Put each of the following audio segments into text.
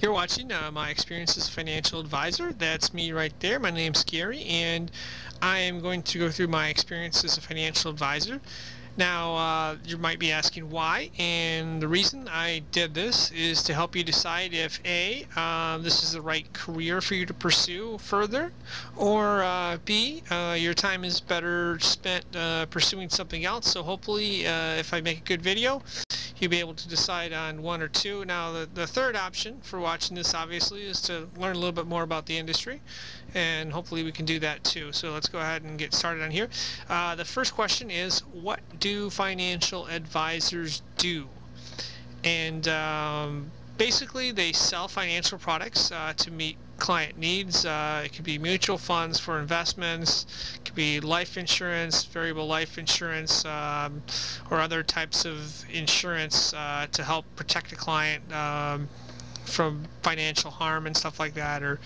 You're watching my experience as a financial advisor. That's me right there. My name's Gary, and I am going to go through my experience as a financial advisor. Now, you might be asking why, and the reason I did this is to help you decide if A, this is the right career for you to pursue further, or B, your time is better spent pursuing something else. So hopefully, if I make a good video, you'll be able to decide on one or two. Now, the third option for watching this, obviously, is to learn a little bit more about the industry, and hopefully we can do that too. So let's go ahead and get started on here. The first question is, what do financial advisors do? And basically, they sell financial products to meet client needs. It could be mutual funds for investments, it could be life insurance, variable life insurance, or other types of insurance to help protect a client from financial harm and stuff like that, or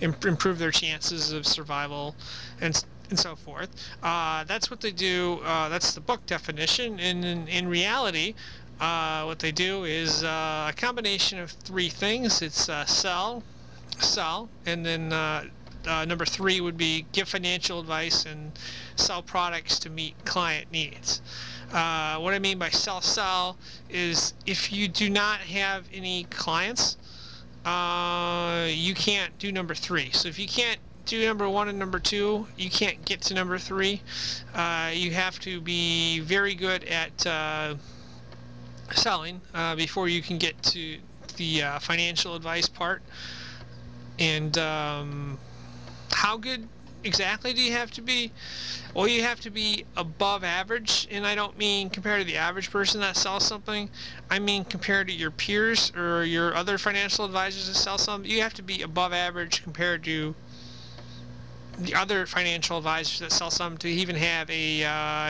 improve their chances of survival and so forth. That's what they do. That's the book definition. And in reality, what they do is a combination of three things. It's sell, and then number three would be give financial advice and sell products to meet client needs. What I mean by sell is if you do not have any clients, you can't do number three. So if you can't do number one and number two, you can't get to number three. You have to be very good at selling before you can get to the financial advice part. And how good exactly do you have to be? Well, you have to be above average, and I don't mean compared to the average person that sells something. I mean compared to your peers or your other financial advisors that sell something. You have to be above average compared to the other financial advisors that sell something to even have a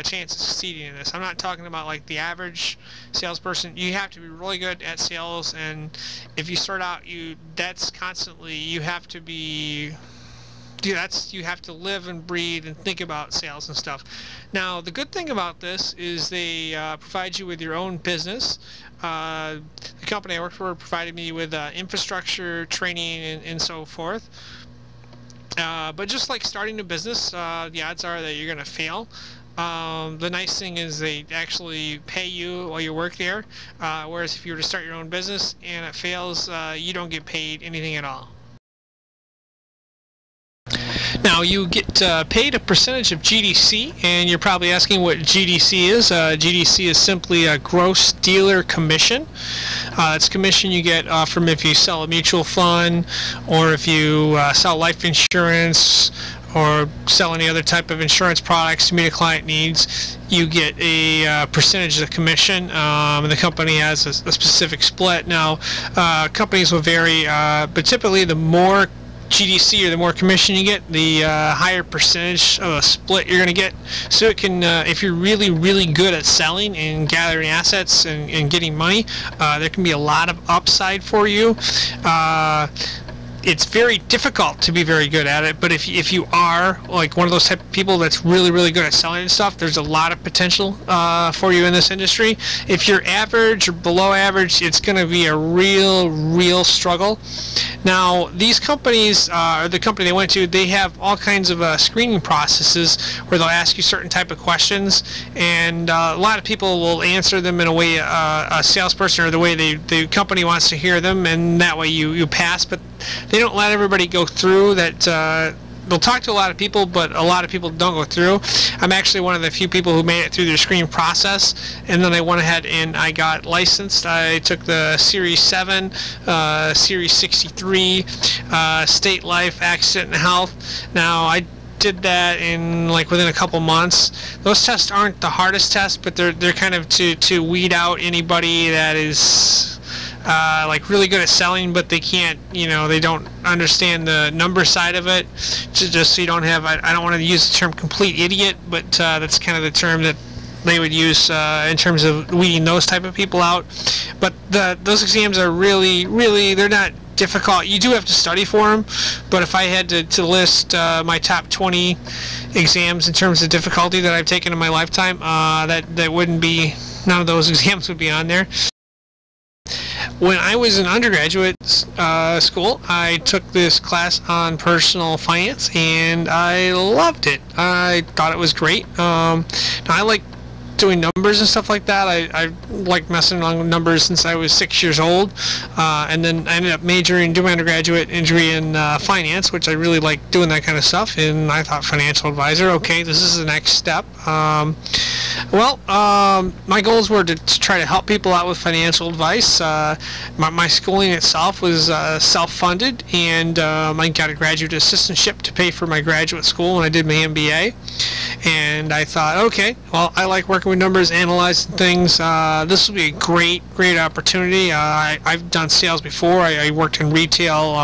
chance of succeeding in this. I'm not talking about like the average salesperson. You have to be really good at sales, and if you start out, that's constantly, you have to be, you have to live and breathe and think about sales and stuff. Now, the good thing about this is they provide you with your own business. The company I work for provided me with infrastructure, training, and so forth. But just like starting a business, the odds are that you're going to fail. The nice thing is they actually pay you while you work there, whereas if you were to start your own business and it fails, you don't get paid anything at all. Now, you get paid a percentage of GDC, and you're probably asking what GDC is. GDC is simply a gross dealer commission. It's commission you get from if you sell a mutual fund, or if you sell life insurance, or sell any other type of insurance products to meet a client needs. You get a percentage of the commission, and the company has a specific split. Now, companies will vary, but typically the more GDC or the more commission you get, the higher percentage of a split you're going to get. So it can, if you're really, really good at selling and gathering assets and getting money, there can be a lot of upside for you. It's very difficult to be very good at it, but if you are like one of those type of people that's really, really good at selling and stuff, there's a lot of potential for you in this industry. If you're average or below average, it's going to be a real struggle. Now, these companies, or the company they went to, they have all kinds of screening processes where they'll ask you certain type of questions, and a lot of people will answer them in a way a salesperson or the way the company wants to hear them, and that way you pass. But they don't let everybody go through that. They'll talk to a lot of people, but a lot of people don't go through. I'm actually one of the few people who made it through their screening process, and then I went ahead and I got licensed. I took the Series 7, Series 63, State Life, Accident and Health. Now, I did that in like within a couple months. Those tests aren't the hardest tests, but they're kind of to weed out anybody that is like really good at selling, but they can't, they don't understand the number side of it. Just so you don't have, I don't want to use the term complete idiot, but that's kind of the term that they would use in terms of weeding those type of people out. But those exams are really, they're not difficult. You do have to study for them, but if I had to list my top 20 exams in terms of difficulty that I've taken in my lifetime, that wouldn't be, none of those exams would be on there. When I was an undergraduate, school, I took this class on personal finance, and I loved it. I thought it was great. I like doing numbers and stuff like that. I like messing around with numbers since I was 6 years old, and then I ended up majoring, doing my undergraduate degree in finance, which I really like doing that kind of stuff. And I thought financial advisor, okay, this is the next step. My goals were to try to help people out with financial advice. My schooling itself was self-funded, and I got a graduate assistantship to pay for my graduate school when I did my MBA. And I thought, okay, well, I like working with numbers, analyzing things. This will be a great opportunity. I've done sales before. I worked in retail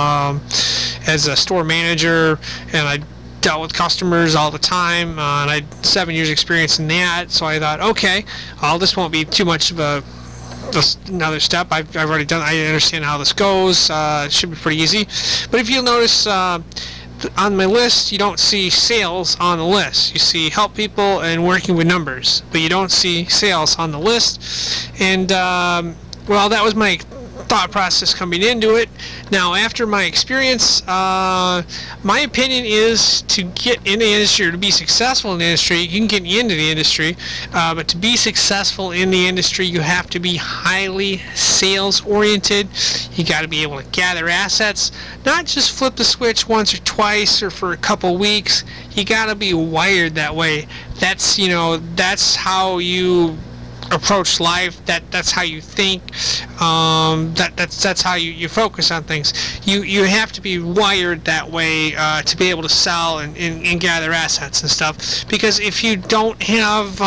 as a store manager, and I dealt with customers all the time, and I had 7 years experience in that. So I thought, okay, well, this won't be too much of another step. I've already done. I understand how this goes. It should be pretty easy. But if you'll notice, on my list, you don't see sales on the list. You see help people and working with numbers, but you don't see sales on the list. And well, that was my thought process coming into it. Now, after my experience, my opinion is to get in the industry, or to be successful in the industry. You can get into the industry, but to be successful in the industry, you have to be highly sales oriented. You got to be able to gather assets, not just flip the switch once or twice or for a couple weeks. You got to be wired that way. That's how you approach life. That's how you think. That's how you focus on things. You have to be wired that way to be able to sell and gather assets and stuff. Because if you don't have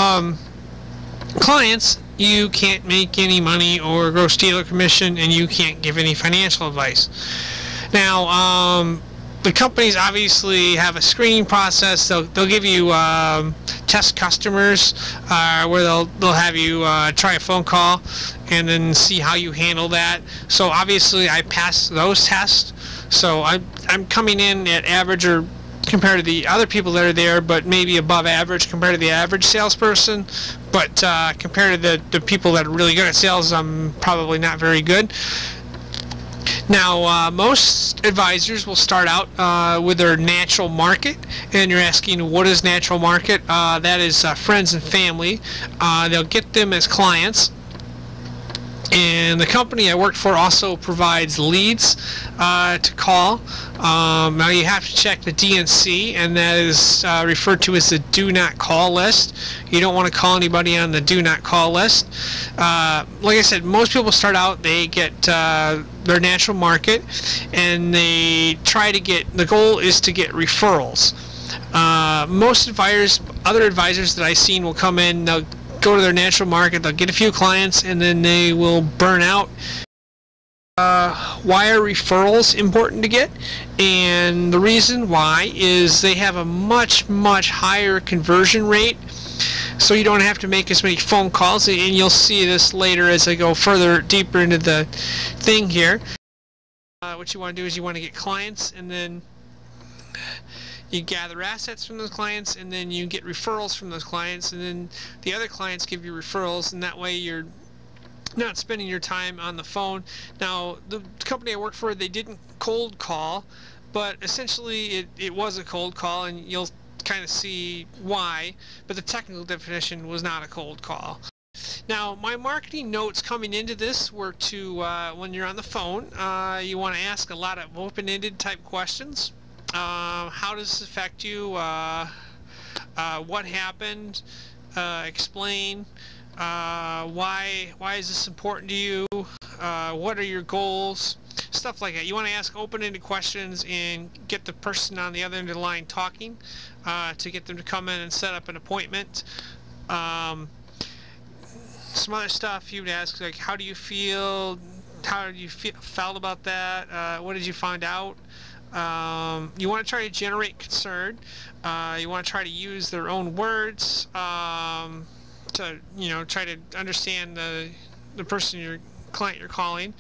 clients, you can't make any money or gross dealer commission, and you can't give any financial advice. Now, the companies obviously have a screening process. They'll give you test customers where they'll have you try a phone call and then see how you handle that. So obviously I passed those tests. So I'm coming in at average, or compared to the other people that are there, but maybe above average compared to the average salesperson. But compared to the people that are really good at sales, I'm probably not very good. Now, most advisors will start out with their natural market, and you're asking, what is natural market? That is friends and family. They'll get them as clients. And the company I worked for also provides leads to call. Now you have to check the DNC, and that is referred to as the do not call list. You don't want to call anybody on the do not call list. Like I said, most people start out, they get their natural market, and they try to get, the goal is to get referrals. Most other advisors that I've seen will come in, they'll go to their natural market, they'll get a few clients, and then they will burn out. Why are referrals important to get? And the reason why is they have a much higher conversion rate, so you don't have to make as many phone calls, and you'll see this later as I go further deeper into the thing here. What you want to do is you want to get clients, and then you gather assets from those clients, and then you get referrals from those clients, and then the other clients give you referrals, and that way you're not spending your time on the phone. Now, the company I worked for, they didn't cold call, but essentially it was a cold call, and you'll kind of see why, but the technical definition was not a cold call. Now, my marketing notes coming into this were to, when you're on the phone, you want to ask a lot of open-ended type questions. How does this affect you? What happened? Explain. Why is this important to you? What are your goals? Stuff like that. You want to ask open-ended questions and get the person on the other end of the line talking to get them to come in and set up an appointment. Some other stuff you would ask, like, how do you feel? How did you felt about that? What did you find out? You want to try to generate concern. You want to try to use their own words to, try to understand the person, your client you're calling,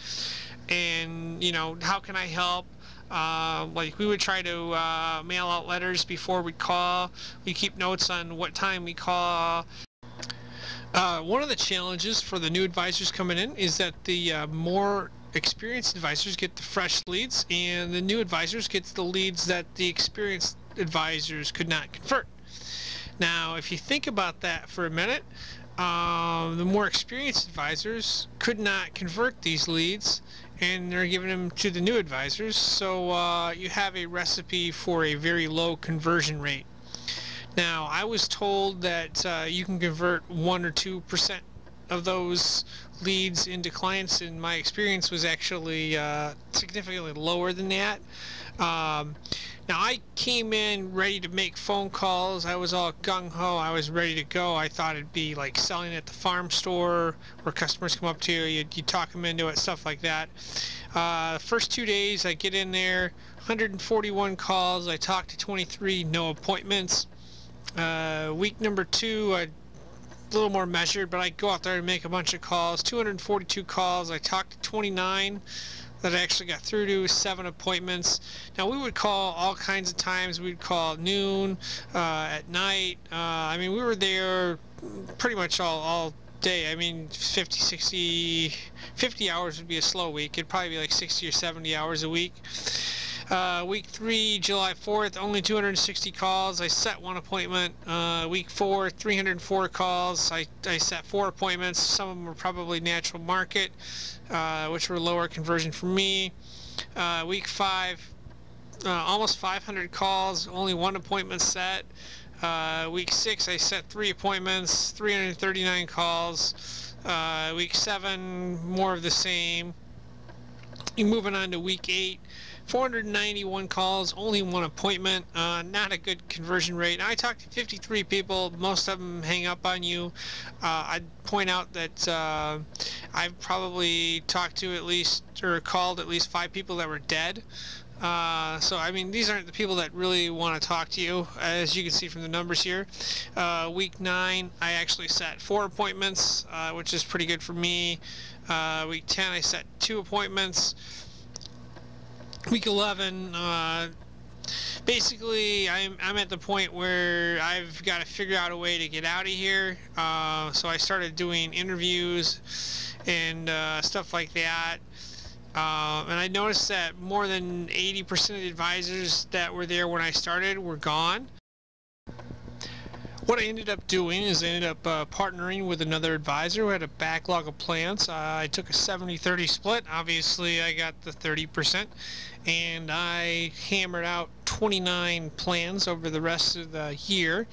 and how can I help? Like, we would try to mail out letters before we call. We keep notes on what time we call. One of the challenges for the new advisors coming in is that the more experienced advisors get the fresh leads, and the new advisors get the leads that the experienced advisors could not convert. Now, if you think about that for a minute, the more experienced advisors could not convert these leads, and they're giving them to the new advisors. So you have a recipe for a very low conversion rate. Now, I was told that you can convert 1 or 2% of those leads into clients, and my experience was actually significantly lower than that. Um, Now, I came in ready to make phone calls. I was all gung-ho. I was ready to go. I thought it'd be like selling at the farm store where customers come up to you, you talk them into it, stuff like that. First 2 days, I get in there, 141 calls. I talked to 23, no appointments. Week number 2, a little more measured, but I go out there and make a bunch of calls. 242 calls. I talked to 29 that I actually got through to, 7 appointments. Now, we would call all kinds of times. We'd call at noon, at night. I mean, we were there pretty much all day. I mean, 50 hours would be a slow week. It'd probably be like 60 or 70 hours a week. Week 3, July 4th, only 260 calls. I set 1 appointment. Week 4, 304 calls. I set 4 appointments. Some of them were probably natural market, which were lower conversion for me. Week 5, almost 500 calls, only 1 appointment set. Week 6, I set 3 appointments, 339 calls. Week 7, more of the same. Moving on to week 8, 491 calls, only 1 appointment. Not a good conversion rate. I talked to 53 people. Most of them hang up on you. I'd point out that I've probably talked to at least, or called at least 5 people that were dead. So, I mean, these aren't the people that really want to talk to you, as you can see from the numbers here. Week 9, I actually set 4 appointments, which is pretty good for me. Week 10, I set 2 appointments. Week 11, basically, I'm at the point where I've got to figure out a way to get out of here. So I started doing interviews and stuff like that. And I noticed that more than 80% of the advisors that were there when I started were gone. What I ended up doing is I ended up partnering with another advisor who had a backlog of plans. I took a 70-30 split. Obviously, I got the 30%, and I hammered out 29 plans over the rest of the year.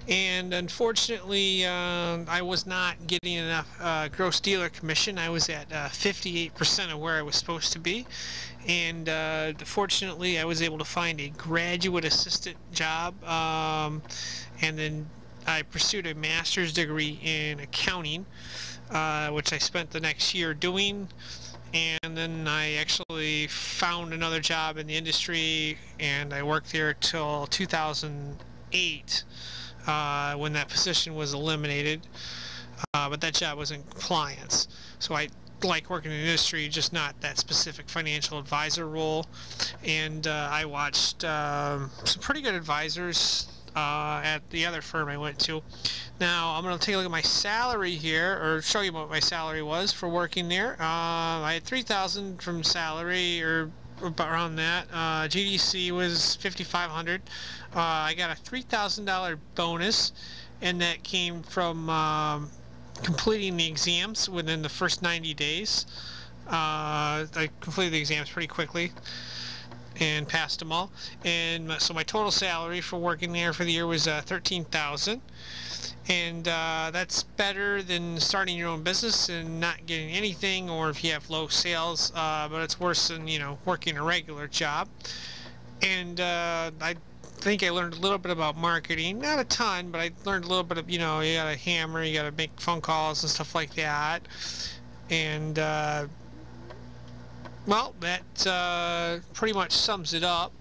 And unfortunately, I was not getting enough gross dealer commission. I was at 58% of where I was supposed to be. And fortunately, I was able to find a graduate assistant job, and then I pursued a master's degree in accounting, which I spent the next year doing. And then I actually found another job in the industry, and I worked there till 2008, when that position was eliminated. But that job was in compliance. So I like working in the industry, just not that specific financial advisor role. And I watched some pretty good advisors at the other firm I went to. Now I'm going to take a look at my salary here, or show you what my salary was for working there. I had $3,000 from salary, or around that. GDC was $5,500. I got a $3,000 bonus, and that came from completing the exams within the first 90 days. I completed the exams pretty quickly and passed them all. And so my total salary for working there for the year was $13,000. And that's better than starting your own business and not getting anything, or if you have low sales, but it's worse than, working a regular job. And I think I learned a little bit about marketing, not a ton, but I learned a little bit of, you gotta hammer, you gotta make phone calls and stuff like that. And well, that pretty much sums it up.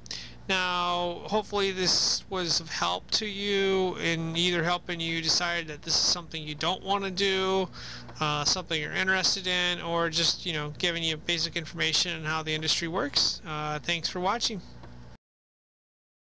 Now, hopefully this was of help to you, in either helping you decide that this is something you don't want to do, something you're interested in, or just, giving you basic information on how the industry works. Thanks for watching.